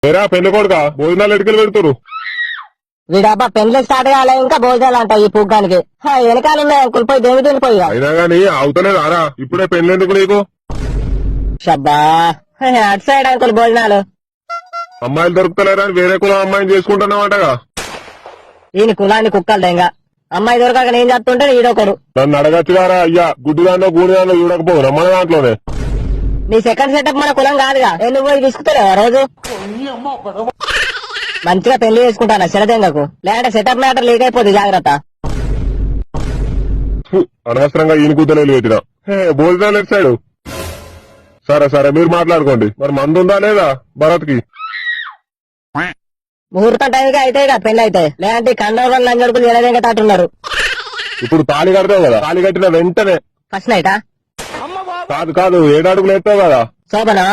ఏరా పెళ్లి కొడుక భోజనాలు ఎటుకలు పెడుతురు? వీడబ్బా పెళ్లి స్టార్ట్ కాలే ఇంకా భోజనాలు అంట ఈ పుగ్గానికి. వెనకాల ఉన్నాయి అంకుల్ పోయి దేవి తినిపోయి. అయినా గానీ అవుతలేదు ఆరా ఇప్పుడే పెళ్లి ఎందుకు నీకు? షబ్బా అటు సైడ్ అంకుల్ భోజనాలు. అమ్మాయిలు దొరుకుతలేరా అని వేరే కులం అమ్మాయిని చేసుకుంటున్నావంటగా? ఈయన కులాన్ని కుక్కలు దెంగ. అమ్మాయి దొరకక నేను చెప్తుంటే ఈడొకడు. నన్ను అడగచ్చు గారా అయ్యా, గుడ్డి దాంట్లో గూడి దాంట్లో చూడకపోవు మన దాంట్లోనే. నీ సెకండ్ సెటప్ మన కులం కాదుగా, నువ్వు పోయి తీసుకుతావు రోజు. మంచిగా పెళ్లి చేసుకుంటానా శరదెంగకు, లేదంటే సెటప్ మ్యాటర్ లీక్ అయిపోతుంది జాగ్రత్త. అనవసరంగా ఈయన కూతలేలు పెట్టినా. భోజనాలు ఎటు సైడు? సరే సరే మీరు మాట్లాడుకోండి. మరి మందు ఉందా లేదా భరత్ కి? ముహూర్తం టైంకి అయితే పెళ్లి అయితే, లేదంటే కండవరం లంజడుకులు ఎలాగ తాటున్నారు. ఇప్పుడు తాళి కడతావు కదా, తాళి కట్టిన వెంటనే ఫస్ట్ నైటా? కాదు కాదు 7 అడుగులు ఎత్తావు కదా. శోభనా